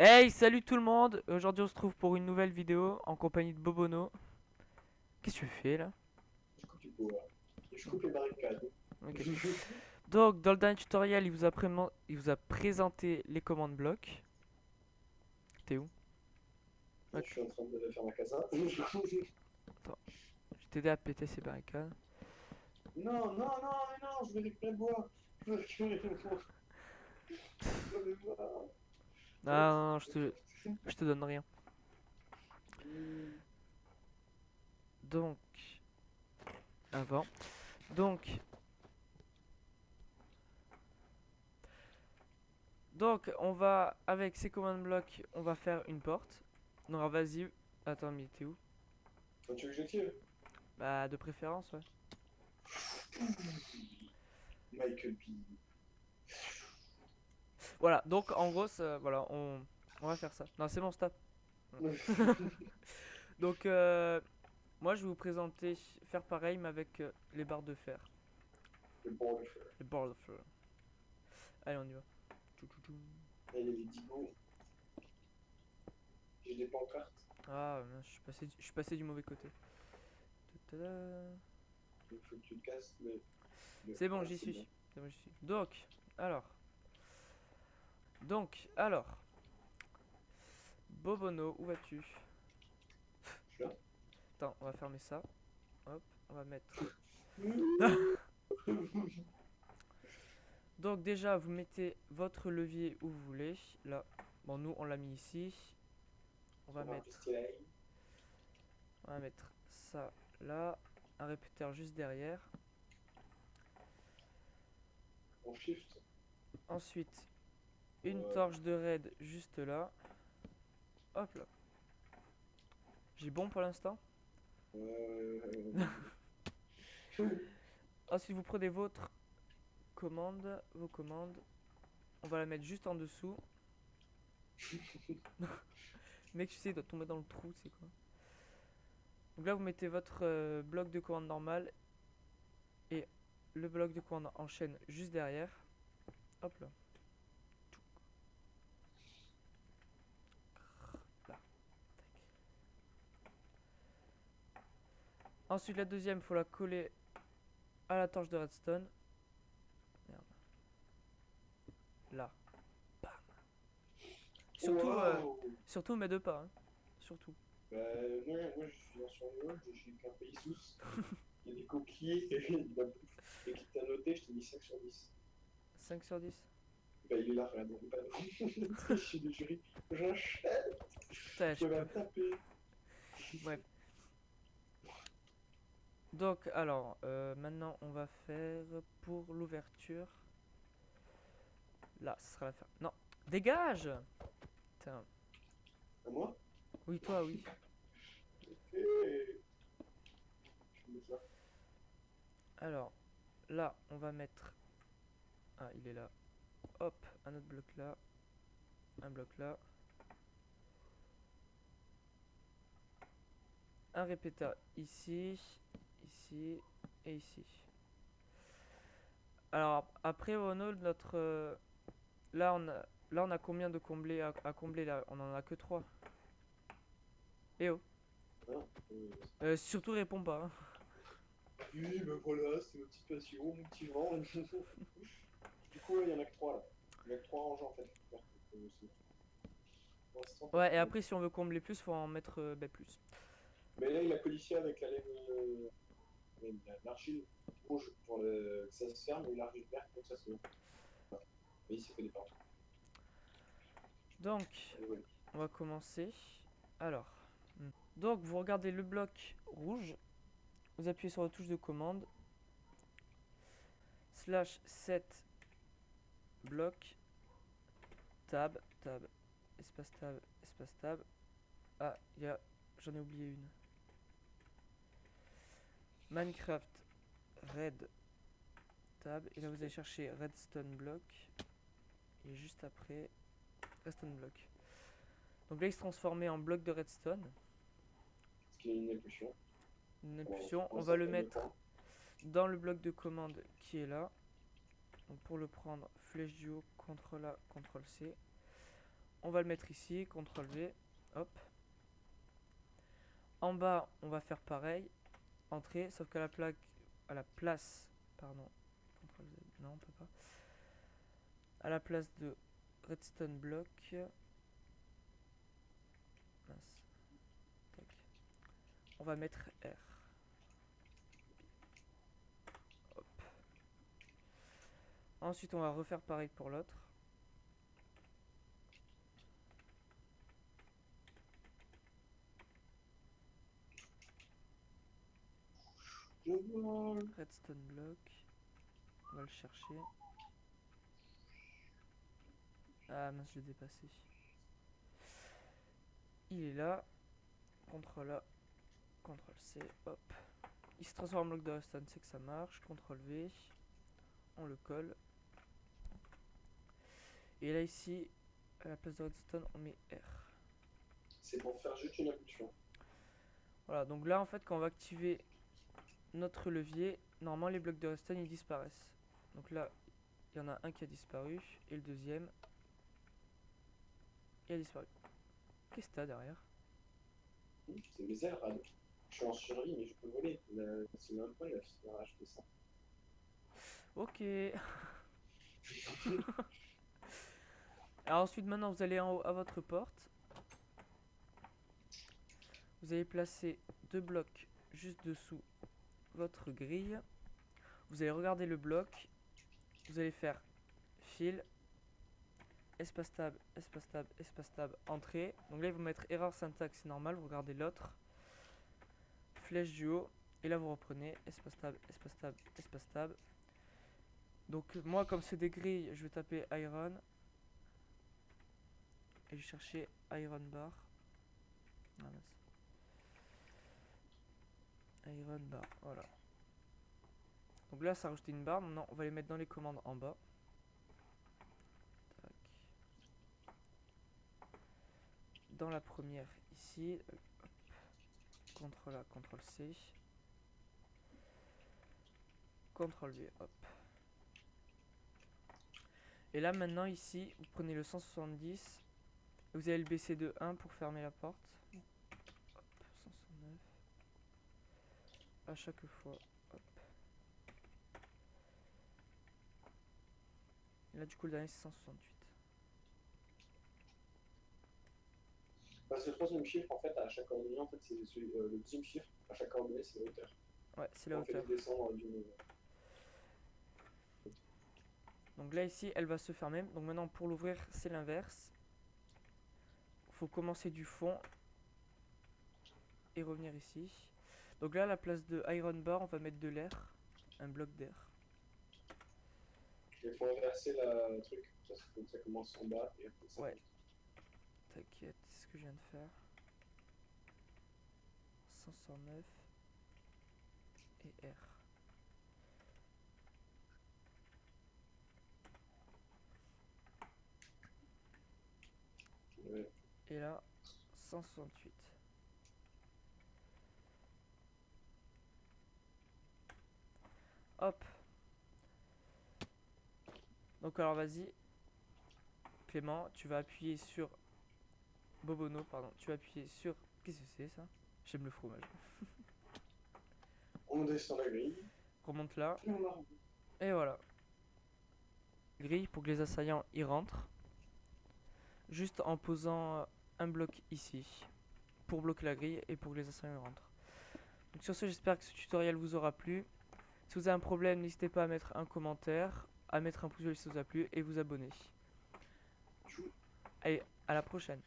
Hey, salut tout le monde! Aujourd'hui, on se trouve pour une nouvelle vidéo en compagnie de Bobono. Qu'est-ce que tu fais là? Je coupe du bois. Et je coupe les barricades. Ok. Donc, dans le dernier tutoriel, il vous a présenté les commandes blocs. T'es où? Je Ok. suis en train de faire ma casa. Attends, je vais t'aider à péter ces barricades. Non, non, non, mais non, je vais récupérer le bois. Je veux récupérer le bois. Je veux le bois. Ah non, non, je te donne rien. Donc, avant. Donc, donc, on va, avec ces commandes blocs, on va faire une porte. Non, alors, vas-y. Attends, mais t'es où? Toi, tu veux que je tire? Bah, de préférence, ouais. Michael B. Voilà, donc en gros, voilà, on va faire ça. Non, c'est bon, stop. Donc, moi, je vais vous présenter, faire pareil, mais avec les barres de fer. Le bon, le feu. Les barres de fer. Allez, on y va. Tchou, tchou, tchou. Et les digos. J'ai des pancartes. Ah, mince, je suis passé du mauvais côté. Ta-ta-da. Il faut que tu le casses. C'est bon, Ah, j'y c'est suis. bon. C'est bon, j'y suis. Alors. Alors. Bobono, où vas-tu? Je suis là. Attends, on va fermer ça. Hop, on va mettre. Donc, déjà, vous mettez votre levier où vous voulez. Là. Bon, nous, on l'a mis ici. On va On va un peu mettre. stylé. On va mettre ça là. Un répéteur juste derrière. On shift. Ensuite, une Ouais. torche de raid juste là. Hop là. J'ai bon pour l'instant. Euh... Ensuite, vous prenez votre commande, vos commandes. On va la mettre juste en dessous. Mec, tu sais, il doit tomber dans le trou, c'est quoi. Donc là, vous mettez votre bloc de commande normal et le bloc de commande en chaîne juste derrière. Hop là. Là. Ensuite, la deuxième, il faut la coller à la torche de redstone. Merde. Là. Bam. Surtout, Waouh! surtout, mets deux pas. Hein. Surtout. Bah, moi, je suis en survol, je suis qu'un pays sous. Il y a des coquilles et de la bouffe. Et qui t'a noté, je t'ai mis 5 sur 10. 5 sur 10. Bah, il est là, regarde, il est pas là. Je suis du jury. J'achète, Putain, je je vais la peux. taper. Bref. Donc, alors, maintenant, on va faire pour l'ouverture. Là, ce sera la fin. Non, dégage! Putain. À moi? Oui, toi, oui. Et... Je vais mettre là. Alors, là, on va mettre. Ah, il est là. Hop, un autre bloc là. Un bloc là. Un répéteur ici. Ici. Et ici. Alors, après, Renault, notre. Là, on a combien de combler à combler là? On en a que 3. Eh oh. Hein Surtout, réponds pas. Hein. Oui, ben voilà, c'est notre situation, mon petit vent. Du coup, il y en a que 3 là. Il y en a que 3 rangées en fait. Pour l'instant, t'as Ouais, et tout. après, si on veut combler plus, faut en mettre plus. Mais là, il a codifié avec la laine, l'argile rouge pour que ça se ferme et l'argile verte pour que ça se. Mais il s'est fait des partout. Donc, Ouais. on va commencer. Alors, donc vous regardez le bloc rouge, vous appuyez sur la touche de commande, slash set bloc, tab, tab, espace tab, espace tab. Ah, j'en ai oublié une. Minecraft red tab, et là vous allez chercher redstone block, et juste après, redstone block. Donc là il se transformait en bloc de redstone, Parce qu'il y a une impulsion. une impulsion. Pour On un va le certain de mettre temps. dans le bloc de commande qui est là. Donc pour le prendre, flèche du haut, CTRL A, CTRL C. On va le mettre ici, CTRL V, hop. En bas, on va faire pareil, entrée, sauf qu'à la place, pardon, CTRL Z, non, on peut pas. À la place de redstone block, mince, tac. On va mettre R. Hop. Ensuite, on va refaire pareil pour l'autre. Redstone block. On va le chercher. Ah mince, je l'ai dépassé. Il est là. CTRL A. CTRL C. Hop. Il se transforme en bloc de redstone, c'est que ça marche. CTRL V. On le colle. Et là ici, à la place de redstone, on met R. C'est pour faire juste une impulsion. Voilà, donc là en fait quand on va activer notre levier, normalement les blocs de redstone ils disparaissent. Donc là, il y en a un qui a disparu, et le deuxième, il a disparu. Qu'est-ce que t'as derrière? C'est mes ailes, Rad. Je suis en survie, mais je peux voler. C'est même pas, il a racheté ça. Ok. Alors ensuite, maintenant vous allez en haut à votre porte. Vous allez placer 2 blocs juste dessous votre grille. Vous allez regarder le bloc. Vous allez faire fil, espace tab, espace tab, espace tab, entrée. Donc là, il va mettre erreur syntaxe, c'est normal. Vous regardez l'autre. Flèche du haut. Et là, vous reprenez espace tab, espace tab, espace tab. Donc moi, comme c'est des grilles, je vais taper iron. Et je vais chercher iron bar. Ah, mince. Iron bar, voilà. Donc là, ça a rajouté une barre. Maintenant, on va les mettre dans les commandes en bas. Tac. Dans la première, ici. CTRL A, CTRL C. CTRL V, hop. Et là, maintenant, ici, vous prenez le 170. Vous allez le baisser de 1 pour fermer la porte. Hop, 169. À chaque fois, hop. Et là, du coup, le dernier, c'est 168. Parce que le troisième chiffre, en fait, à chaque coordonnée, en fait, c'est le deuxième chiffre, à chaque coordonnée, c'est la hauteur. Ouais, c'est la hauteur. On fait descendre d'une... Donc là, ici, elle va se fermer. Donc maintenant, pour l'ouvrir, c'est l'inverse. Il faut commencer du fond et revenir ici. Donc là, à la place de iron bar, on va mettre de l'air. Un bloc d'air. Il faut inverser le truc, parce que ça commence en bas et après ça. Ouais. T'inquiète, c'est ce que je viens de faire. 509 et R. Ouais. Et là, 168. Hop. Donc alors vas-y. Clément, tu vas appuyer sur... Bobono, pardon. Tu vas appuyer sur... Qu'est-ce que c'est ça? J'aime le fromage. On descend la grille. Remonte là. Et on arrête. Et voilà. Grille pour que les assaillants y rentrent. Juste en posant un bloc ici. Pour bloquer la grille et pour que les assaillants y rentrent. Donc sur ce, j'espère que ce tutoriel vous aura plu. Si vous avez un problème, n'hésitez pas à mettre un commentaire, à mettre un pouce bleu si ça vous a plu et vous abonner. Allez, à la prochaine.